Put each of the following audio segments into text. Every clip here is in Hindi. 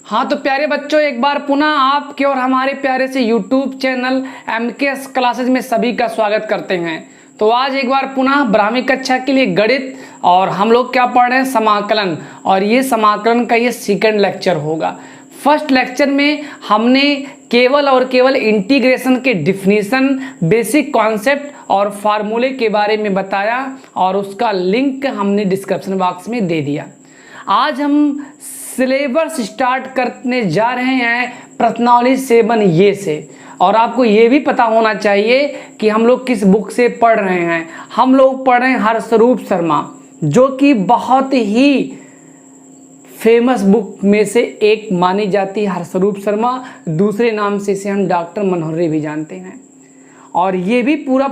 हाँ तो प्यारे बच्चों, एक बार पुनः आपके और हमारे प्यारे से YouTube चैनल MKS क्लासेज में सभी का स्वागत करते हैं। तो आज एक बार पुनः 12वीं कक्षा के लिए गणित और हम लोग क्या पढ़ रहे हैं, समाकलन। और ये समाकलन का ये सेकंड लेक्चर होगा। फर्स्ट लेक्चर में हमने केवल और केवल इंटीग्रेशन के डिफिनीशन, बेसिक कॉन्सेप्ट और फार्मूले के बारे में बताया और उसका लिंक हमने डिस्क्रिप्शन बॉक्स में दे दिया। आज हम सिलेबस स्टार्ट करने जा रहे हैं प्रश्नावली 7 ये से। और आपको ये भी पता होना चाहिए कि हम लोग किस बुक से पढ़ रहे हैं। हम लोग पढ़ रहे हैं हर्षरूप शर्मा, जो कि बहुत ही फेमस बुक में से एक मानी जाती है। हर्षरूप शर्मा, दूसरे नाम से इसे हम डॉक्टर मनोहरी भी जानते हैं। और ये भी पूरा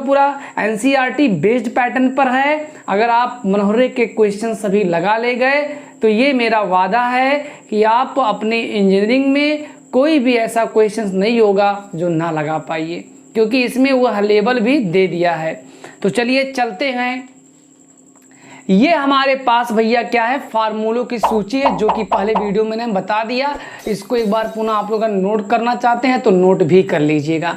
NCERT बेस्ड पैटर्न पर है। अगर आप मनोहरी के क्वेश्चन सभी लगा ले गए तो ये मेरा वादा है कि आप अपने इंजीनियरिंग में कोई भी ऐसा क्वेश्चन नहीं होगा जो ना लगा पाइए, क्योंकि इसमें वह लेवल भी दे दिया है। तो चलिए चलते हैं। ये हमारे पास भैया क्या है, फार्मूलों की सूची है, जो कि पहले वीडियो में मैंने बता दिया। इसको एक बार पुनः आप लोग नोट करना चाहते हैं तो नोट भी कर लीजिएगा।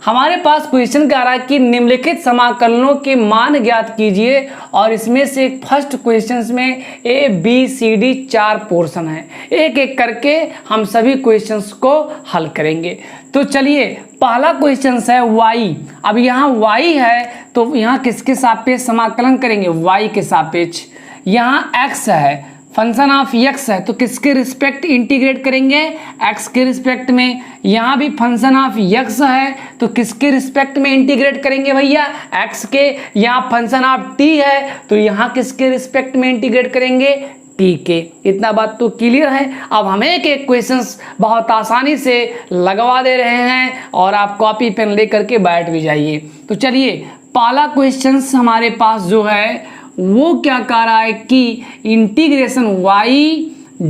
हमारे पास क्वेश्चन कह रहा है कि निम्नलिखित समाकलनों के मान ज्ञात कीजिए। और इसमें से फर्स्ट क्वेश्चन में ABCD 4 पोर्शन है। एक एक करके हम सभी क्वेश्चंस को हल करेंगे। तो चलिए, पहला क्वेश्चन है y। अब यहाँ y है तो यहाँ किसके सापेक्ष समाकलन करेंगे, y के सापेक्ष। यहाँ x है, फंक्शन ऑफ x है, तो किसके रिस्पेक्ट इंटीग्रेट करेंगे, x के रिस्पेक्ट में। यहाँ भी फंक्शन ऑफ x है तो किसके रिस्पेक्ट में इंटीग्रेट करेंगे भैया, x के। यहाँ फंक्शन ऑफ t है तो यहाँ किसके रिस्पेक्ट में इंटीग्रेट करेंगे, t के। इतना बात तो क्लियर है। अब हम एक एक क्वेश्चंस बहुत आसानी से लगवा दे रहे हैं और आप कॉपी पेन लेकर के बैठ भी जाइए। तो चलिए, पहला क्वेश्चन हमारे पास जो है वो क्या कह रहा है कि इंटीग्रेशन y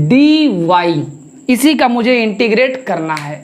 dy, इसी का मुझे इंटीग्रेट करना है।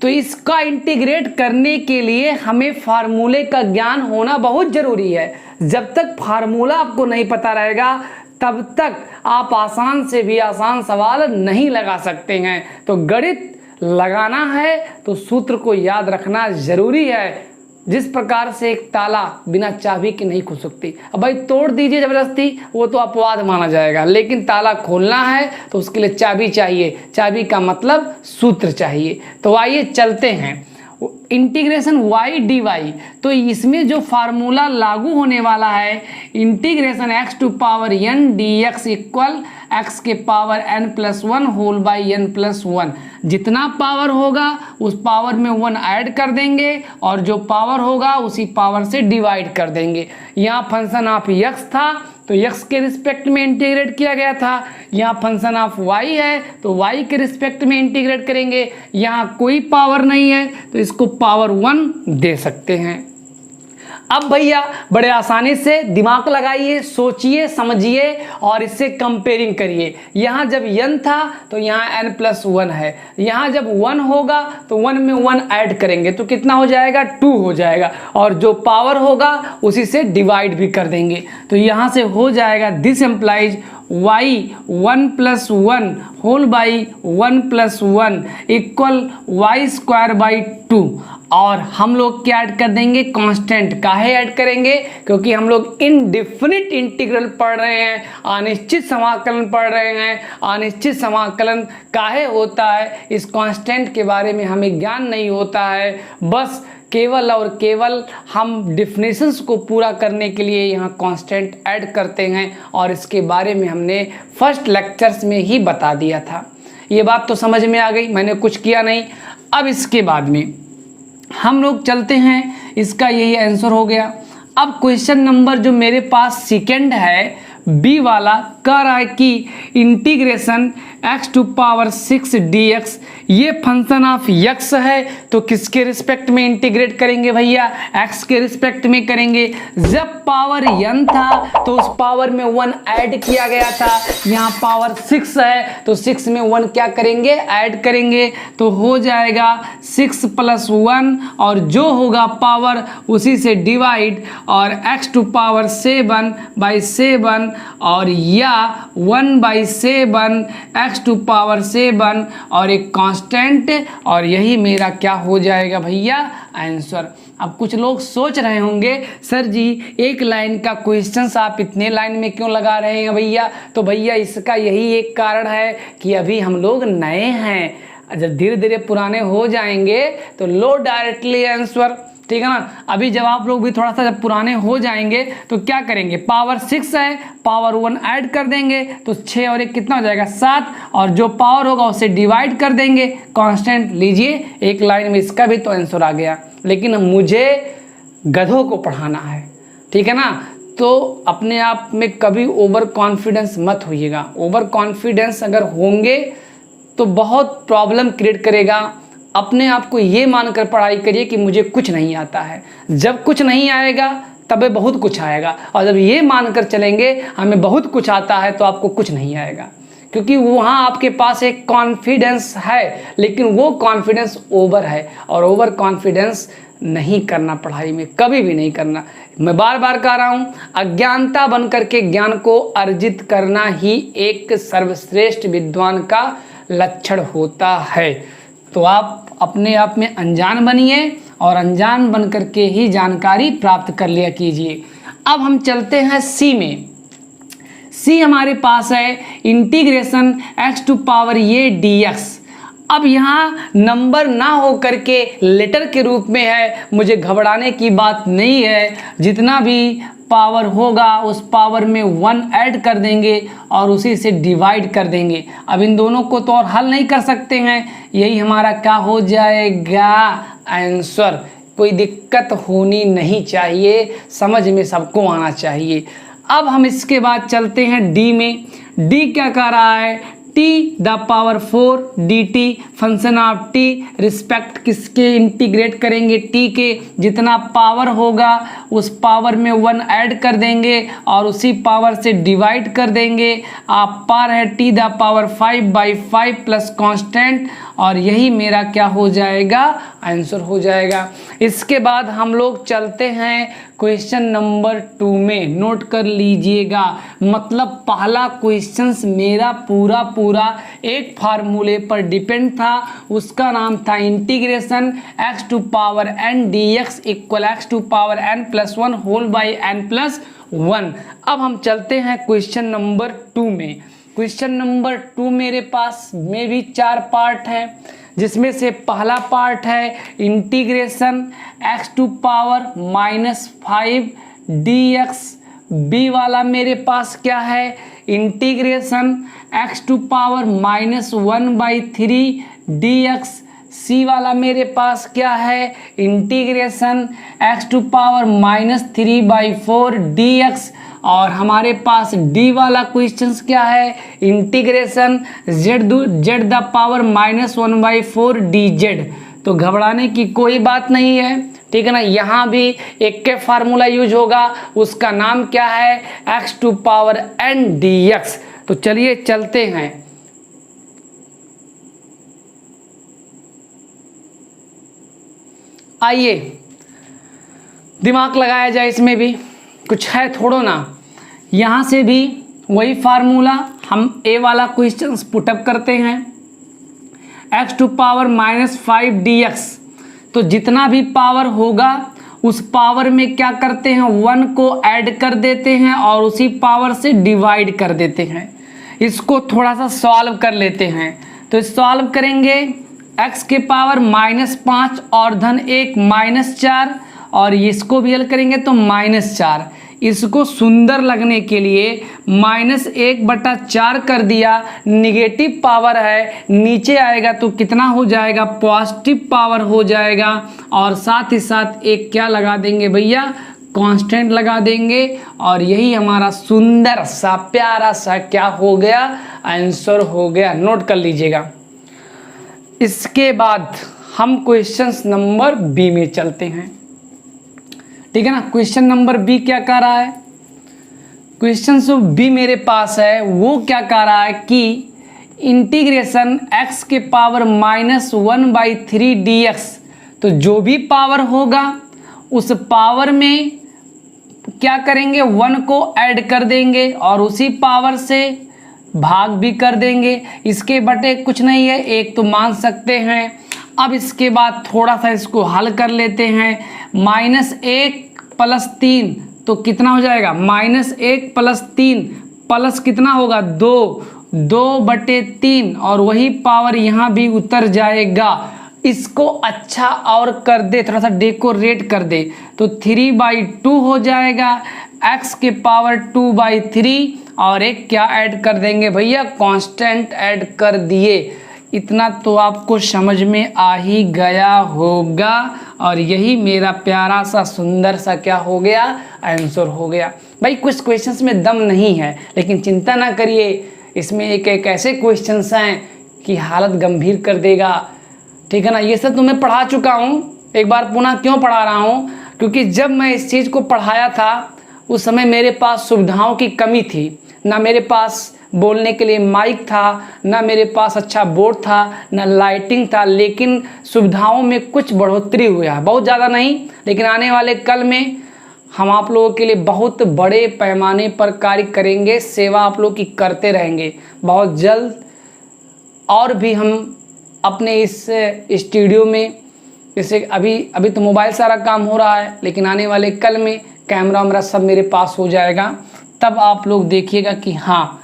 तो इसका इंटीग्रेट करने के लिए हमें फार्मूले का ज्ञान होना बहुत ज़रूरी है। जब तक फार्मूला आपको नहीं पता रहेगा तब तक आप आसान से भी आसान सवाल नहीं लगा सकते हैं। तो गणित लगाना है तो सूत्र को याद रखना ज़रूरी है। जिस प्रकार से एक ताला बिना चाबी के नहीं खुल सकती। अब भाई तोड़ दीजिए ज़बरदस्ती, वो तो अपवाद माना जाएगा, लेकिन ताला खोलना है तो उसके लिए चाबी चाहिए। चाबी का मतलब सूत्र चाहिए। तो आइए चलते हैं। इंटीग्रेशन y dy, तो इसमें जो फार्मूला लागू होने वाला है, integration x⁴n dx equal x के power n+1 whole by n+1। जितना पावर होगा उस पावर में 1 ऐड कर देंगे और जो पावर होगा उसी पावर से डिवाइड कर देंगे। यहाँ फंक्शन ऑफ x था तो x के रिस्पेक्ट में इंटीग्रेट किया गया था। यहाँ फंक्शन ऑफ y है तो y के रिस्पेक्ट में इंटीग्रेट करेंगे। यहाँ कोई पावर नहीं है तो इसको पावर 1 दे सकते हैं। अब भैया बड़े आसानी से दिमाग लगाइए, सोचिए, समझिए और इससे कंपेयरिंग करिए। यहाँ जब n था तो यहाँ n+1 है। यहाँ जब 1 होगा तो 1 में 1 ऐड करेंगे तो कितना हो जाएगा, 2 हो जाएगा। और जो पावर होगा उसी से डिवाइड भी कर देंगे। तो यहाँ से हो जाएगा this implies y 1+1 whole by 1+1 equal y²/2। और हम लोग क्या ऐड कर देंगे, कांस्टेंट। काहे ऐड करेंगे, क्योंकि हम लोग इनडेफिनिट इंटीग्रल पढ़ रहे हैं, अनिश्चित समाकलन पढ़ रहे हैं। अनिश्चित समाकलन काहे होता है, इस कांस्टेंट के बारे में हमें ज्ञान नहीं होता है। बस केवल और केवल हम डिफिनेशंस को पूरा करने के लिए यहाँ कांस्टेंट ऐड करते हैं और इसके बारे में हमने फर्स्ट लेक्चर्स में ही बता दिया था। ये बात तो समझ में आ गई, मैंने कुछ किया नहीं। अब इसके बाद में हम लोग चलते हैं, इसका यही आंसर हो गया। अब क्वेश्चन नंबर जो मेरे पास सेकंड है, बी वाला, कह रहा है कि इंटीग्रेशन x⁴ dx, ये फंक्शन ऑफ x है तो किसके रिस्पेक्ट में इंटीग्रेट करेंगे भैया, x के रिस्पेक्ट में करेंगे। जब पावर n था तो उस पावर में 1 ऐड किया गया था। यहाँ पावर 6 है तो 6 में 1 क्या करेंगे, ऐड करेंगे। तो हो जाएगा 6+1 और जो होगा पावर उसी से डिवाइड और x⁴ 7/7 और या या 1/7 x⁻7 और एक कांस्टेंट, और यही मेरा क्या हो जाएगा भैया आंसर। अब कुछ लोग सोच रहे होंगे सर जी एक लाइन का क्वेश्चन आप इतने लाइन में क्यों लगा रहे हैं भैया। तो भैया इसका यही एक कारण है कि अभी हम लोग नए हैं, जब धीरे धीरे पुराने हो जाएंगे तो लो डायरेक्टली आंसर, ठीक है ना। अभी जब आप लोग भी थोड़ा सा जब पुराने हो जाएंगे तो क्या करेंगे, पावर 6 है, पावर 1 ऐड कर देंगे तो 6 और 1 कितना हो जाएगा 7, और जो पावर होगा उसे डिवाइड कर देंगे, कांस्टेंट लीजिए, एक लाइन में इसका भी तो आंसर आ गया। लेकिन मुझे गधों को पढ़ाना है, ठीक है ना। तो अपने आप में कभी ओवर कॉन्फिडेंस मत होइएगा। ओवर कॉन्फिडेंस अगर होंगे तो बहुत प्रॉब्लम क्रिएट करेगा। अपने आप को ये मानकर पढ़ाई करिए कि मुझे कुछ नहीं आता है। जब कुछ नहीं आएगा तब बहुत कुछ आएगा, और जब ये मानकर चलेंगे हमें बहुत कुछ आता है तो आपको कुछ नहीं आएगा, क्योंकि वहाँ आपके पास एक कॉन्फिडेंस है, लेकिन वो कॉन्फिडेंस ओवर है, और ओवर कॉन्फिडेंस नहीं करना पढ़ाई में, कभी भी नहीं करना। मैं बार बार कह रहा हूँ, अज्ञानता बन करके ज्ञान को अर्जित करना ही एक सर्वश्रेष्ठ विद्वान का लक्षण होता है। तो आप अपने आप में अनजान बनिए और अनजान बन करके ही जानकारी प्राप्त कर लिया कीजिए। अब हम चलते हैं सी में। सी हमारे पास है इंटीग्रेशन x⁻a dx। अब यहाँ नंबर ना हो करके लेटर के रूप में है, मुझे घबराने की बात नहीं है। जितना भी पावर होगा उस पावर में 1 ऐड कर देंगे और उसी से डिवाइड कर देंगे। अब इन दोनों को तो और हल नहीं कर सकते हैं, यही हमारा क्या हो जाएगा आंसर। कोई दिक्कत होनी नहीं चाहिए, समझ में सबको आना चाहिए। अब हम इसके बाद चलते हैं डी में। डी क्या कह रहा है, t⁻4 dt function of t respect किसके इंटीग्रेट करेंगे, t के। जितना पावर होगा उस पावर में 1 ऐड कर देंगे और उसी पावर से डिवाइड कर देंगे। आप पार है t⁻5/5 प्लस कांस्टेंट, और यही मेरा क्या हो जाएगा आंसर हो जाएगा। इसके बाद हम लोग चलते हैं क्वेश्चन नंबर 2 में। नोट कर लीजिएगा, मतलब पहला क्वेश्चन मेरा पूरा एक फार्मूले पर डिपेंड था, उसका नाम था integration x⁻n dx equal x⁻n+1 whole by n+1। अब हम चलते हैं क्वेश्चन नंबर 2 में। क्वेश्चन नंबर 2 मेरे पास में भी 4 पार्ट हैं, जिसमें से पहला पार्ट है इंटीग्रेशन x⁻−5 dx। बी वाला मेरे पास क्या है, इंटीग्रेशन x⁻−1/3 dx। सी वाला मेरे पास क्या है, इंटीग्रेशन x⁻−3/4 dx। और हमारे पास डी वाला क्वेश्चन क्या है, इंटीग्रेशन z⁻⁻⁻⁴ dz। तो घबराने की कोई बात नहीं है, ठीक है ना। यहाँ भी एक के फार्मूला यूज होगा, उसका नाम क्या है x⁻n dx। तो चलिए चलते हैं। आइए दिमाग लगाया जाए, इसमें भी कुछ है थोड़ो ना। यहाँ से भी वही फार्मूला, हम ए वाला क्वेश्चन पुटअप करते हैं x⁻−5 dx। तो जितना भी पावर होगा उस पावर में क्या करते हैं, 1 को ऐड कर देते हैं और उसी पावर से डिवाइड कर देते हैं। इसको थोड़ा सा सॉल्व कर लेते हैं। तो सॉल्व करेंगे, x के पावर -5 और धन 1 -4, और इसको भी हल करेंगे तो -4। इसको सुंदर लगने के लिए -1/4 कर दिया। निगेटिव पावर है, नीचे आएगा तो कितना हो जाएगा, पॉजिटिव पावर हो जाएगा। और साथ ही साथ एक क्या लगा देंगे भैया, कांस्टेंट लगा देंगे, और यही हमारा सुंदर सा प्यारा सा क्या हो गया आंसर हो गया। नोट कर लीजिएगा। इसके बाद हम क्वेश्चन नंबर बी में चलते हैं, ठीक है ना। क्वेश्चन नंबर बी क्या कह रहा है, क्वेश्चन बी मेरे पास है, वो क्या कह रहा है कि इंटीग्रेशन x⁻−1/3 dx। तो जो भी पावर होगा उस पावर में क्या करेंगे, 1 को ऐड कर देंगे और उसी पावर से भाग भी कर देंगे। इसके बटे कुछ नहीं है, 1 तो मान सकते हैं। अब इसके बाद थोड़ा सा इसको हल कर लेते हैं। -1 + 3 तो कितना हो जाएगा, -1 + 3 प्लस कितना होगा, 2/3 और वही पावर यहाँ भी उतर जाएगा। इसको अच्छा और कर दे, थोड़ा सा डेकोरेट कर दे तो 3/2 हो जाएगा। x के पावर 2/3 और एक क्या ऐड कर देंगे भैया, कांस्टेंट ऐड कर दिए। इतना तो आपको समझ में आ ही गया होगा और यही मेरा प्यारा सा सुंदर सा क्या हो गया, आंसर हो गया। भाई कुछ क्वेश्चंस में दम नहीं है, लेकिन चिंता ना करिए, इसमें एक एक ऐसे क्वेश्चंस हैं कि हालत गंभीर कर देगा, ठीक है ना। ये सब तो मैं पढ़ा चुका हूँ, एक बार पुनः क्यों पढ़ा रहा हूँ, क्योंकि जब मैं इस चीज़ को पढ़ाया था उस समय मेरे पास सुविधाओं की कमी थी। ना मेरे पास बोलने के लिए माइक था, ना मेरे पास अच्छा बोर्ड था, ना लाइटिंग था, लेकिन सुविधाओं में कुछ बढ़ोतरी हुआ है, बहुत ज़्यादा नहीं, लेकिन आने वाले कल में हम आप लोगों के लिए बहुत बड़े पैमाने पर कार्य करेंगे, सेवा आप लोग की करते रहेंगे बहुत जल्द। और भी हम अपने इस स्टूडियो में, जैसे अभी तो मोबाइल सारा काम हो रहा है, लेकिन आने वाले कल में कैमरा वैमरा सब मेरे पास हो जाएगा, तब आप लोग देखिएगा कि हाँ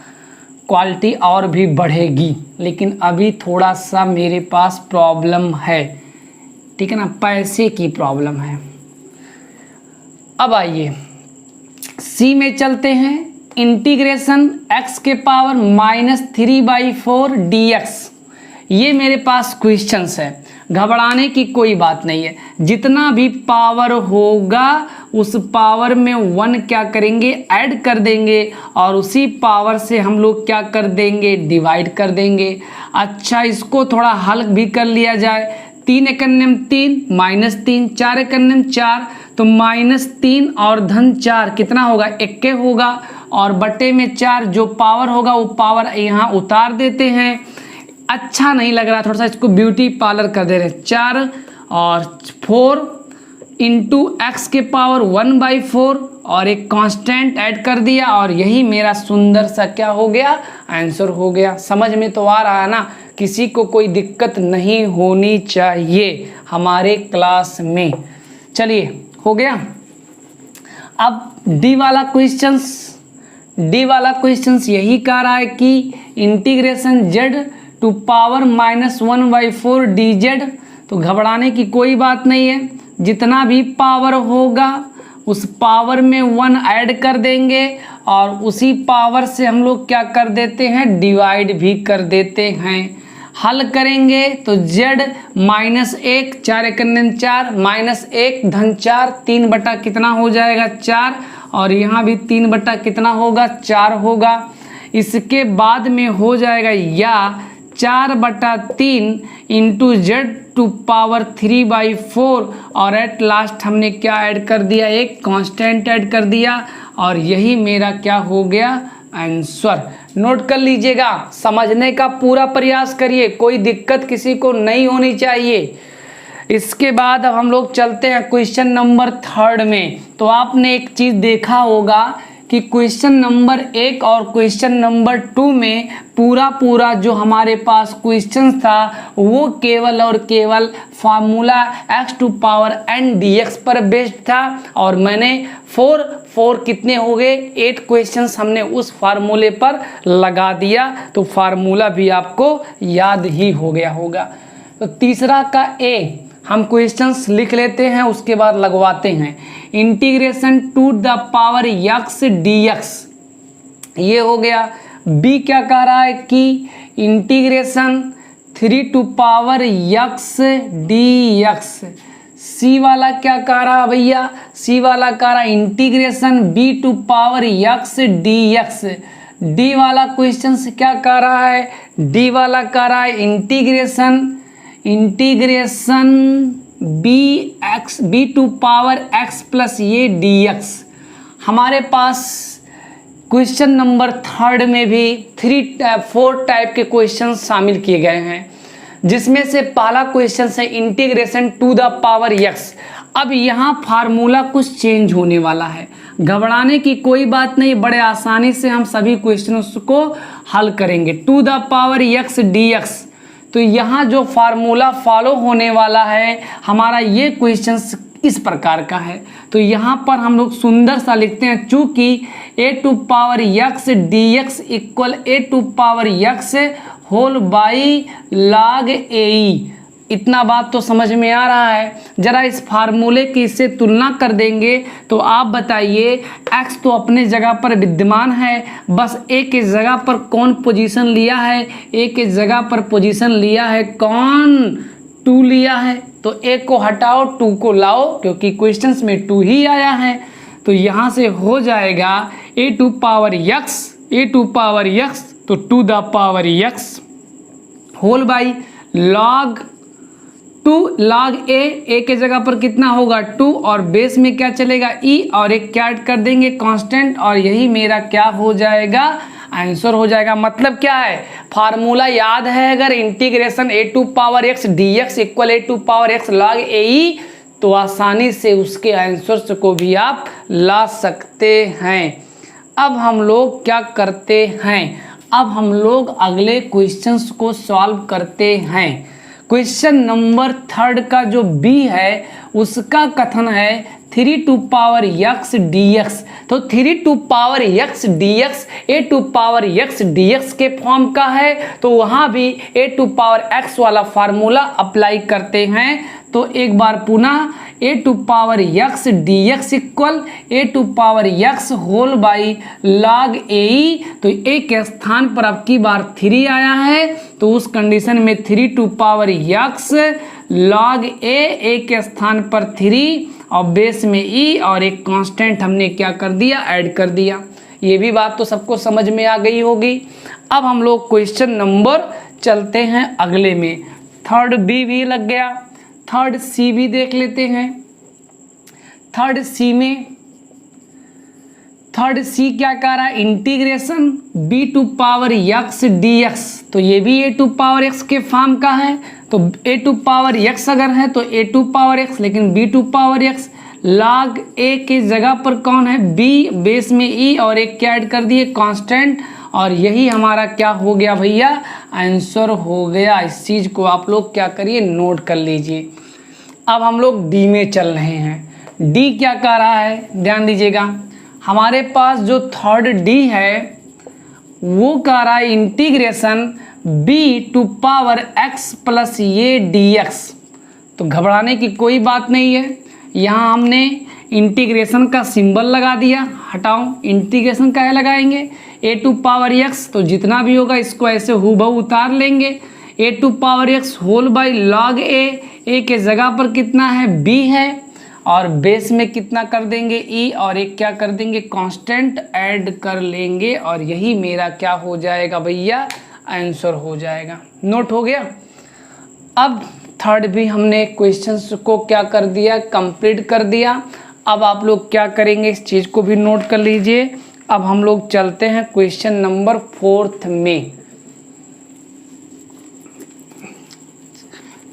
क्वालिटी और भी बढ़ेगी। लेकिन अभी थोड़ा सा मेरे पास प्रॉब्लम है, ठीक है ना, पैसे की प्रॉब्लम है। अब आइए सी में चलते हैं। इंटीग्रेशन x के पावर -3/4 dx, ये मेरे पास क्वेश्चंस है, घबराने की कोई बात नहीं है। जितना भी पावर होगा उस पावर में 1 क्या करेंगे, ऐड कर देंगे और उसी पावर से हम लोग क्या कर देंगे, डिवाइड कर देंगे। अच्छा, इसको थोड़ा हल भी कर लिया जाए। 3 × 3 -3, 4 × 4 तो -3 और -4 कितना होगा, 1 होगा और बटे में 4 जो पावर होगा वो पावर यहाँ उतार देते हैं। अच्छा नहीं लग रहा, थोड़ा सा इसको ब्यूटी पार्लर कर दे रहे हैं। 4 और 4 × x के पावर 1/4 और एक कांस्टेंट ऐड कर दिया और यही मेरा सुंदर सा क्या हो गया, आंसर हो गया। समझ में तो आ रहा है ना, किसी को कोई दिक्कत नहीं होनी चाहिए हमारे क्लास में। चलिए हो गया। अब डी वाला क्वेश्चंस यही कह रहा है कि integration z to power -1/4 dz, तो घबराने की कोई बात नहीं है। जितना भी पावर होगा उस पावर में 1 ऐड कर देंगे और उसी पावर से हम लोग क्या कर देते हैं, डिवाइड भी कर देते हैं। हल करेंगे तो z -1, 4 × 4 -1 -4, 3 बटा कितना हो जाएगा, 4 और यहाँ भी 3 बटा कितना होगा, 4 होगा। इसके बाद में हो जाएगा या 4/3 × z टू पावर 3/4 और एट लास्ट हमने क्या ऐड कर दिया, एक कांस्टेंट ऐड कर दिया और यही मेरा क्या हो गया, आंसर। नोट कर लीजिएगा, समझने का पूरा प्रयास करिए, कोई दिक्कत किसी को नहीं होनी चाहिए। इसके बाद अब हम लोग चलते हैं क्वेश्चन नंबर 3 में। तो आपने एक चीज़ देखा होगा कि क्वेश्चन नंबर 1 और क्वेश्चन नंबर 2 में पूरा जो हमारे पास क्वेश्चन था वो केवल और केवल फार्मूला x⁴n dx पर बेस्ड था और मैंने 4 कितने हो गए, 8 क्वेश्चंस हमने उस फार्मूले पर लगा दिया, तो फार्मूला भी आपको याद ही हो गया होगा। तो तीसरा का ए हम क्वेश्चंस लिख लेते हैं, उसके बाद लगवाते हैं। Integration to the power x dx, ये हो गया। बी क्या कह रहा है कि integration 3 to power x dx। C वाला क्या कह रहा है भैया, सी वाला कह रहा है integration b to power x dx। D वाला क्वेश्चन से क्या कह रहा है, डी वाला कह रहा है integration b to power x plus ये dx। हमारे पास क्वेश्चन नंबर 3 में भी 4 टाइप के क्वेश्चन शामिल किए गए हैं, जिसमें से पहला क्वेश्चन है integration to the power x। अब यहाँ फार्मूला कुछ चेंज होने वाला है, घबराने की कोई बात नहीं, बड़े आसानी से हम सभी क्वेश्चनों को हल करेंगे। To the power x dx, तो यहाँ जो फार्मूला फॉलो होने वाला है हमारा, ये क्वेश्चन इस प्रकार का है। तो यहाँ पर हम लोग सुंदर सा लिखते हैं, चूंकि a to power x dx equal a to power x whole by log ae। इतना बात तो समझ में आ रहा है। जरा इस फार्मूले की इससे तुलना कर देंगे तो आप बताइए, x तो अपने जगह पर विद्यमान है, बस a के जगह पर कौन पोजीशन लिया है, a के जगह पर पोजीशन लिया है कौन, 2 लिया है। तो a को हटाओ 2 को लाओ, क्योंकि क्वेश्चंस में 2 ही आया है। तो यहाँ से हो जाएगा a टू पावर x, तो to the power x whole by log 2 log a के जगह पर कितना होगा 2, और बेस में क्या चलेगा e, और एक क्या ऐड कर देंगे कांस्टेंट, और यही मेरा क्या हो जाएगा, आंसर हो जाएगा। मतलब क्या है, फार्मूला याद है अगर, integration a to power x dx equal a to power x log ae, तो आसानी से उसके आंसर्स को भी आप ला सकते हैं। अब हम लोग क्या करते हैं, अब हम लोग अगले क्वेश्चंस को सॉल्व करते हैं। क्वेश्चन नंबर 3 का जो b है उसका कथन है 3 टू पावर x dx। तो 3 to power x dx a to power x dx के फॉर्म का है, तो वहाँ भी a टू पावर x वाला फार्मूला अप्लाई करते हैं। तो एक बार पुनः a to power x dx equal a to power x whole by log ae। तो a के स्थान पर अब की बार 3 आया है, तो उस कंडीशन में 3 to power x log a के स्थान पर 3 और बेस में e, और एक कांस्टेंट हमने क्या कर दिया, ऐड कर दिया। ये भी बात तो सबको समझ में आ गई होगी। अब हम लोग क्वेश्चन नंबर चलते हैं अगले में। 3rd b भी लग गया, 3rd c भी देख लेते हैं। 3rd c में 3rd c क्या कह रहा है, integration b to power x dx। तो ये भी a टू पावर x के फॉर्म का है, तो a टू पावर x अगर है तो a टू पावर x, लेकिन b to power x log a के जगह पर कौन है b, बेस में e, और एक क्या ऐड कर दिए कांस्टेंट, और यही हमारा क्या हो गया भैया, आंसर हो गया। इस चीज़ को आप लोग क्या करिए, नोट कर लीजिए। अब हम लोग डी में चल रहे हैं। डी क्या कह रहा है, ध्यान दीजिएगा, हमारे पास जो 3rd डी है वो कह रहा है integration b to power x plus ये dx। तो घबराने की कोई बात नहीं है, यहाँ हमने इंटीग्रेशन का सिंबल लगा दिया। हटाओ, इंटीग्रेशन का है लगाएंगे a टू पावर x, तो जितना भी होगा इसको ऐसे हूबहू उतार लेंगे। a to power x whole by log a के जगह पर कितना है b है, और बेस में कितना कर देंगे e, और एक क्या कर देंगे कांस्टेंट ऐड कर लेंगे, और यही मेरा क्या हो जाएगा भैया, आंसर हो जाएगा। नोट हो गया। अब 3rd भी हमने क्वेश्चंस को क्या कर दिया, कंप्लीट कर दिया। अब आप लोग क्या करेंगे, इस चीज़ को भी नोट कर लीजिए। अब हम लोग चलते हैं क्वेश्चन नंबर 4th में।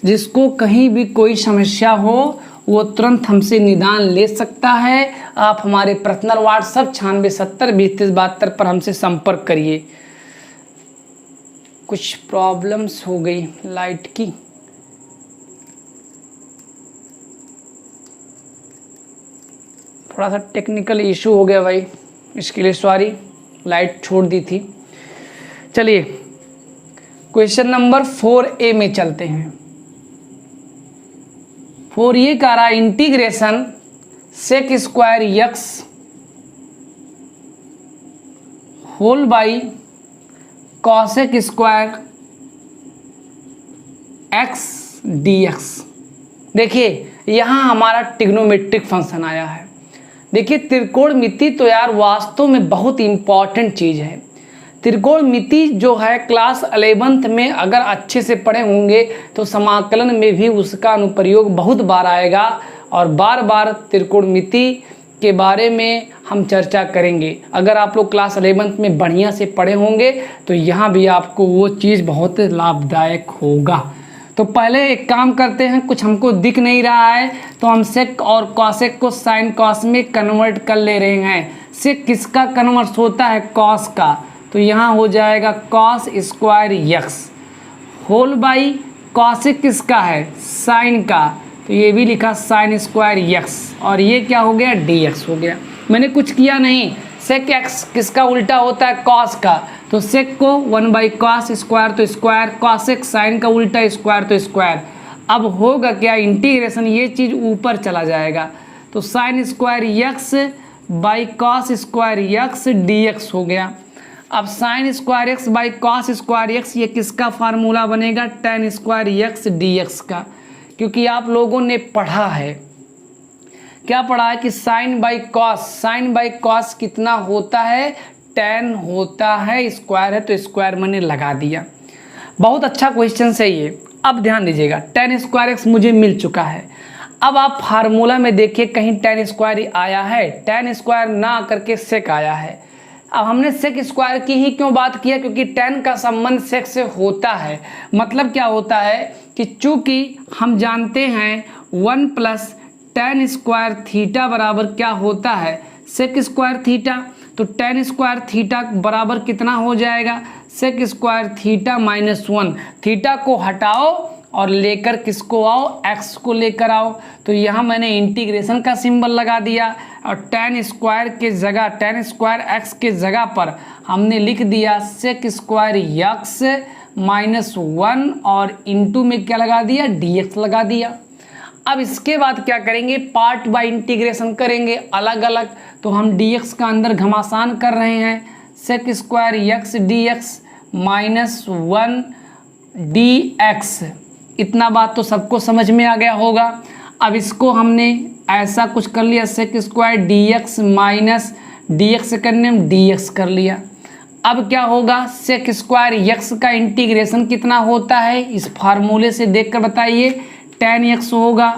जिसको कहीं भी कोई समस्या हो वो तुरंत हमसे निदान ले सकता है। आप हमारे पर्सनल व्हाट्सएप 9670203072 पर हमसे संपर्क करिए। कुछ प्रॉब्लम्स हो गई लाइट की, थोड़ा सा टेक्निकल इशू हो गया भाई, इसके लिए सॉरी, लाइट छोड़ दी थी। चलिए क्वेश्चन नंबर 4A में चलते हैं। 4A का रहा integration sec square x whole by cosec square x dx। देखिए यहाँ हमारा ट्रिग्नोमेट्रिक फंक्शन आया है। देखिए त्रिकोणमिति तो यार वास्तव में बहुत इम्पॉर्टेंट चीज़ है। त्रिकोणमिति जो है क्लास 11th में अगर अच्छे से पढ़े होंगे तो समाकलन में भी उसका अनुप्रयोग बहुत बार आएगा, और बार बार त्रिकोणमिति के बारे में हम चर्चा करेंगे। अगर आप लोग क्लास 11th में बढ़िया से पढ़े होंगे तो यहाँ भी आपको वो चीज़ बहुत लाभदायक होगा। तो पहले एक काम करते हैं, कुछ हमको दिख नहीं रहा है तो हम सेक और कॉसेक को साइन कॉस में कन्वर्ट कर ले रहे हैं। सेक किसका कन्वर्ट होता है? कॉस का। तो यहाँ हो जाएगा cos square x whole by cosec किसका है? साइन का। तो ये भी लिखा साइन स्क्वायर यक्स और ये क्या हो गया? डी एक्स हो गया। मैंने कुछ किया नहीं। सेक एक्स किसका उल्टा होता है? कॉस का। तो सेक को 1 बाई कॉस स्क्वायर तो स्क्वायर, कॉसेक साइन का उल्टा स्क्वायर तो स्क्वायर। अब होगा क्या? इंटीग्रेशन, ये चीज़ ऊपर चला जाएगा तो sine square x by cos square x d x हो गया। अब sine square x by cos square x, ये किसका फार्मूला बनेगा? Ten square x d x का। क्योंकि आप लोगों ने पढ़ा है, क्या पढ़ा है कि साइन बाई कॉस कितना होता है? टेन होता है। स्क्वायर है तो स्क्वायर मैंने लगा दिया। बहुत अच्छा क्वेश्चन है ये। अब ध्यान दीजिएगा, टेन स्क्वायर एक्स मुझे मिल चुका है। अब आप फार्मूला में देखिए कहीं टेन स्क्वायर आया है? टेन स्क्वायर ना करके सेक आया है। अब हमने सेक स्क्वायर की ही क्यों बात किया? क्योंकि टेन का संबंध सेक से होता है। मतलब क्या होता है कि चूंकि हम जानते हैं 1 प्लस टेन स्क्वायर थीटा बराबर क्या होता है? Sec square theta. तो टेन स्क्वायर थीटा बराबर कितना हो जाएगा? Sec square theta minus 1। Theta को हटाओ और लेकर किसको आओ? एक्स को लेकर आओ। तो यहाँ मैंने इंटीग्रेशन का सिंबल लगा दिया और टेन स्क्वायर के जगह, टेन स्क्वायर एक्स के जगह पर हमने लिख दिया सेक स्क्वायर यक्स माइनस 1 और इंटू में क्या लगा दिया? डी एक्स लगा दिया। अब इसके बाद क्या करेंगे? पार्ट बाय इंटीग्रेशन करेंगे अलग अलग। तो हम dx का अंदर घमासान कर रहे हैं, sec square x d x minus 1 dx। इतना बात तो सबको समझ में आ गया होगा। अब इसको हमने ऐसा कुछ कर लिया, sec square dx minus dx करने में dx कर लिया। अब क्या होगा? सेक स्क्वायर यक्स का इंटीग्रेशन कितना होता है? इस फार्मूले से देखकर बताइए। टेन एक्स होगा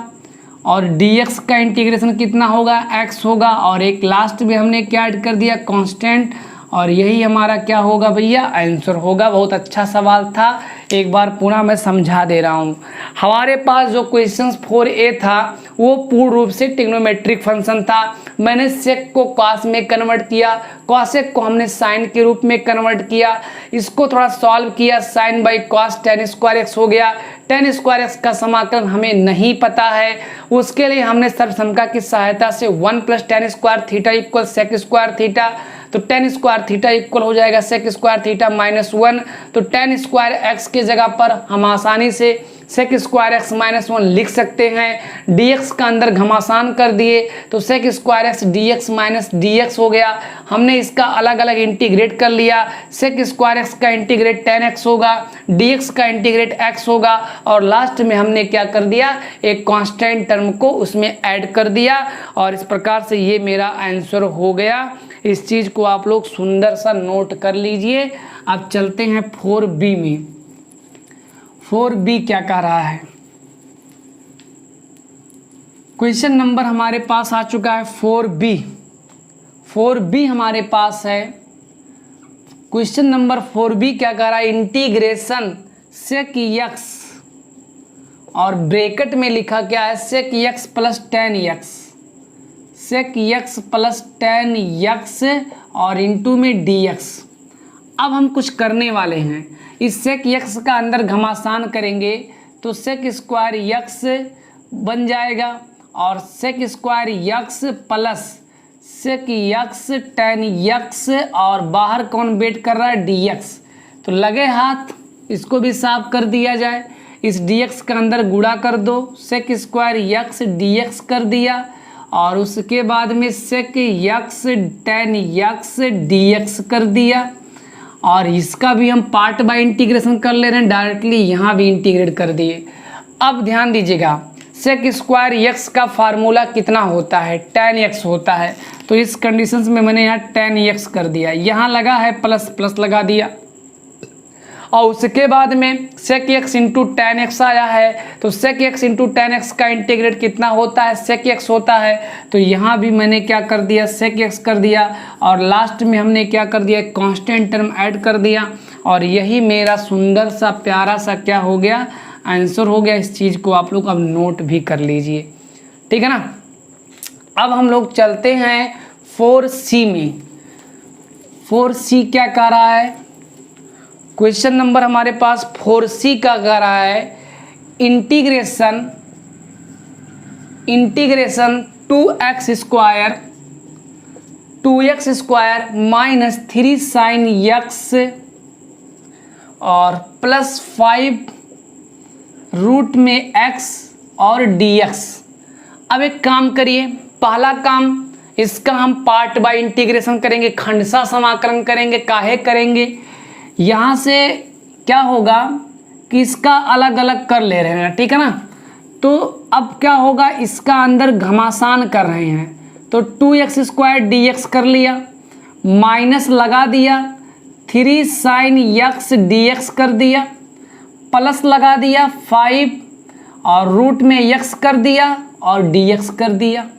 और dx का इंटीग्रेशन कितना होगा? x होगा। और एक लास्ट में हमने क्या ऐड कर दिया? कांस्टेंट। और यही हमारा क्या होगा भैया? आंसर होगा। बहुत अच्छा सवाल था, एक बार पुनः मैं समझा दे रहा हूँ। हमारे पास जो क्वेश्चन 4a था वो पूर्ण रूप से ट्रिग्नोमेट्रिक फंक्शन था। मैंने सेक को कॉस में कन्वर्ट किया, कॉसेक को हमने साइन के रूप में कन्वर्ट किया। इसको थोड़ा सॉल्व किया, sine by cos tan square x हो गया। टेन स्क्वायर एक्स का समाकलन हमें नहीं पता है, उसके लिए हमने सर्वसंख्या की सहायता से 1 plus tan square theta equal sec square theta. तो टेन स्क्वायर थीटा इक्वल हो जाएगा सेक स्क्वायर थीटा माइनस 1। तो टेन स्क्वायर एक्स की जगह पर हम आसानी से सेक स्क्वायर एक्स माइनस 1 लिख सकते हैं। dx का अंदर घमासान कर दिए तो sec square x dx minus dx हो गया। हमने इसका अलग अलग इंटीग्रेट कर लिया। सेक स्क्वायर एक्स का इंटीग्रेट 10x होगा, dx का इंटीग्रेट x होगा और लास्ट में हमने क्या कर दिया? एक कांस्टेंट टर्म को उसमें ऐड कर दिया और इस प्रकार से ये मेरा आंसर हो गया। इस चीज़ को आप लोग सुंदर सा नोट कर लीजिए। अब चलते हैं 4b में। 4b क्या कह रहा है? क्वेश्चन नंबर हमारे पास आ चुका है 4b। 4b हमारे पास है। क्वेश्चन नंबर 4b क्या कह रहा है? इंटीग्रेशन सेक यक्स और ब्रैकेट में लिखा क्या है? सेक यक्स प्लस टेन यक्स, सेक यक्स प्लस टेन यक्स और इंटू में डी एक्स। अब हम कुछ करने वाले हैं, इस सेक यक्स का अंदर घमासान करेंगे तो सेक स्क्वायर यक्स बन जाएगा और sec square x plus sec x tan x और बाहर कौन वेट कर रहा है? D x. तो लगे हाथ, इसको भी साफ कर दिया जाए। इस डी एक्स के अंदर गुणा कर दो, sec square x d x कर दिया और उसके बाद में sec x tan x d x कर दिया और इसका भी हम पार्ट बाय इंटीग्रेशन कर ले रहे हैं, डायरेक्टली यहाँ भी इंटीग्रेट कर दिए। अब ध्यान दीजिएगा, सेक स्क्वायर यक्स का फार्मूला कितना होता है? टेन यक्स होता है। तो इस कंडीशंस में मैंने यहाँ टेन यक्स कर दिया, यहाँ लगा है प्लस प्लस लगा दिया और उसके बाद में sec x into tan x आया है। तो sec x into tan x का इंटीग्रेट कितना होता है? सेक एक्स होता है। तो यहाँ भी मैंने क्या कर दिया? सेक एक्स कर दिया और लास्ट में हमने क्या कर दिया? कांस्टेंट टर्म ऐड कर दिया और यही मेरा सुंदर सा प्यारा सा क्या हो गया? आंसर हो गया। इस चीज़ को आप लोग अब नोट भी कर लीजिए, ठीक है ना। अब हम लोग चलते हैं 4C में। 4C क्या कह रहा है, क्वेश्चन नंबर हमारे पास 4C का कह रहा है integration 2x² minus 3 sin x और प्लस 5 रूट में x और dx। अब एक काम करिए, पहला काम इसका हम पार्ट बाय इंटीग्रेशन करेंगे, खंडशः समाकलन करेंगे। काहे करेंगे, यहाँ से क्या होगा कि इसका अलग अलग कर ले रहे हैं, ठीक है ना। तो अब क्या होगा, इसका अंदर घमासान कर रहे हैं, तो 2x² dx कर लिया, माइनस लगा दिया 3 sin x dx कर दिया, प्लस लगा दिया 5 और रूट में x कर दिया और dx कर दिया।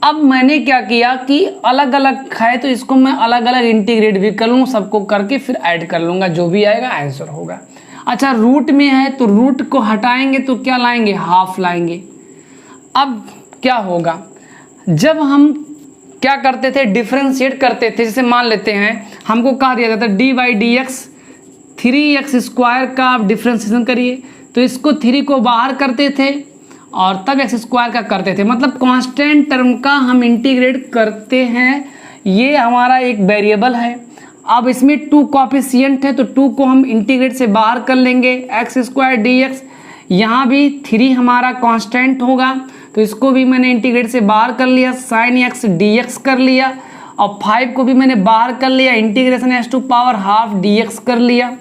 अब मैंने क्या किया कि अलग अलग है तो इसको मैं अलग अलग इंटीग्रेट भी कर लूँ, सबको करके फिर ऐड कर लूँगा, जो भी आएगा आंसर होगा। अच्छा, रूट में है तो रूट को हटाएंगे तो क्या लाएंगे, हाफ लाएंगे। अब क्या होगा, जब हम क्या करते थे, डिफरेंशिएट करते थे, जैसे मान लेते हैं हमको कहा दिया जाता है d/dx 3x² का आप डिफरेंशिएशन करिए, तो इसको 3 को बाहर करते थे और तब x² का करते थे, मतलब कांस्टेंट टर्म का हम इंटीग्रेट करते हैं। ये हमारा एक वेरिएबल है। अब इसमें 2 कोएफिशिएंट है तो 2 को हम इंटीग्रेट से बाहर कर लेंगे, x² dx। यहाँ भी 3 हमारा कांस्टेंट होगा तो इसको भी मैंने इंटीग्रेट से बाहर कर लिया, sin x dx कर लिया, और 5 को भी मैंने बाहर कर लिया, इंटीग्रेशन s² dx कर लिया।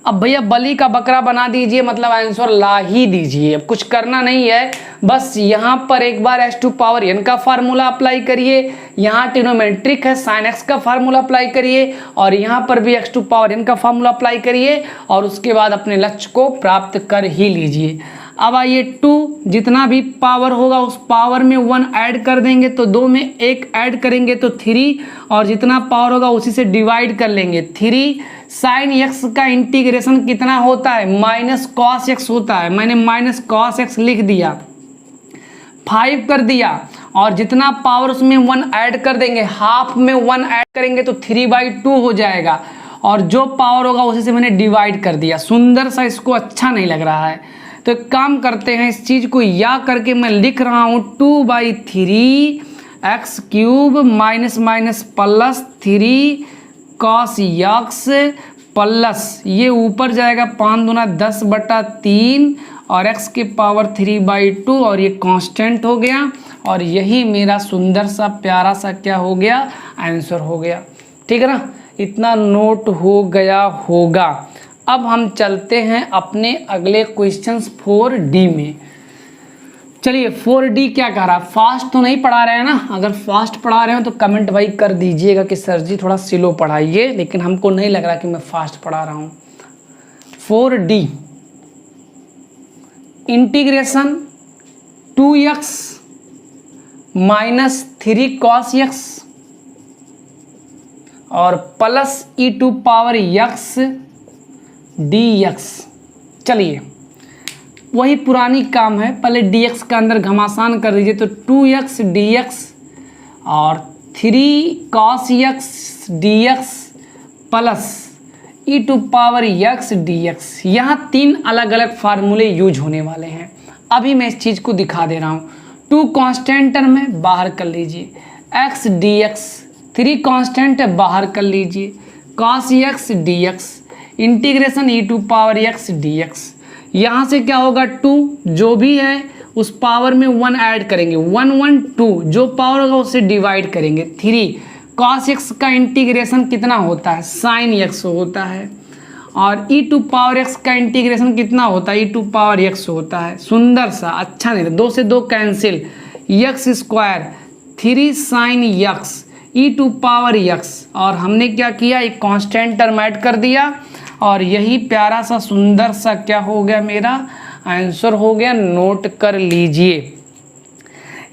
अब भैया बलि का बकरा बना दीजिए, मतलब आंसर ला ही दीजिए। अब कुछ करना नहीं है, बस यहाँ पर एक बार s² का फार्मूला अप्लाई करिए, यहाँ ट्रिग्नोमेट्रिक है sin x का फार्मूला अप्लाई करिए, और यहाँ पर भी x² का फार्मूला अप्लाई करिए, और उसके बाद अपने लक्ष्य को प्राप्त कर ही लीजिए। अब आइए 2 जितना भी पावर होगा उस पावर में 1 ऐड कर देंगे, तो 2 में 1 ऐड करेंगे तो 3, और जितना पावर होगा उसी से डिवाइड कर लेंगे। 3 sin x का इंटीग्रेशन कितना होता है, माइनस cos x होता है, मैंने माइनस cos x लिख दिया, 5 कर दिया, और जितना पावर उसमें 1 ऐड कर देंगे, हाफ में 1 ऐड करेंगे तो 3/2 हो जाएगा, और जो पावर होगा उसी से मैंने डिवाइड कर दिया। सुंदर सा, इसको अच्छा नहीं लग रहा है तो एक काम करते हैं, इस चीज़ को या करके मैं लिख रहा हूँ 2/3 x³ minus minus plus 3 cos x plus ये ऊपर जाएगा 5 दूना 10/3 और x के पावर 3/2, और ये कांस्टेंट हो गया, और यही मेरा सुंदर सा प्यारा सा क्या हो गया, आंसर हो गया। ठीक है ना, इतना नोट हो गया होगा। अब हम चलते हैं अपने अगले क्वेश्चंस 4D में। चलिए 4D क्या कह रहा है, फास्ट तो नहीं पढ़ा रहे हैं ना, अगर फास्ट पढ़ा रहे हो तो कमेंट भाई कर दीजिएगा कि सर जी थोड़ा स्लो पढ़ाइए, लेकिन हमको नहीं लग रहा कि मैं फास्ट पढ़ा रहा हूँ। 4D integration 2x minus 3 cos x और प्लस e⁻x dx। चलिए वही पुरानी काम है, पहले dx का अंदर घमासान कर दीजिए, तो 2x dx और 3 cos x dx plus e⁻x dx। यहाँ 3 अलग अलग फार्मूले यूज होने वाले हैं। अभी मैं इस चीज़ को दिखा दे रहा हूँ। 2 कांस्टेंट टर्म में बाहर कर लीजिए, x dx, 3 कांस्टेंट है बाहर कर लीजिए, cos x dx, integration e⁻x dx। यहाँ से क्या होगा, 2 जो भी है उस पावर में 1 ऐड करेंगे, 1 1 2, जो पावर होगा उससे डिवाइड करेंगे। 3 cos x का इंटीग्रेशन कितना होता है, sin x होता है, और e⁻x का इंटीग्रेशन कितना होता है, e⁻x होता है। सुंदर सा, अच्छा नहीं, 2 से 2 cancel, x² 3 sin x e⁻x, और हमने क्या किया, एक कांस्टेंट टर्म ऐड कर दिया, और यही प्यारा सा सुंदर सा क्या हो गया, मेरा आंसर हो गया। नोट कर लीजिए।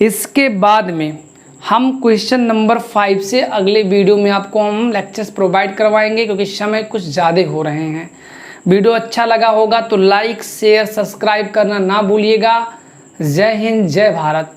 इसके बाद में हम क्वेश्चन नंबर 5 से अगले वीडियो में आपको हम लेक्चर्स प्रोवाइड करवाएंगे, क्योंकि समय कुछ ज़्यादा हो रहे हैं। वीडियो अच्छा लगा होगा तो लाइक शेयर सब्सक्राइब करना ना भूलिएगा। जय हिंद जय भारत।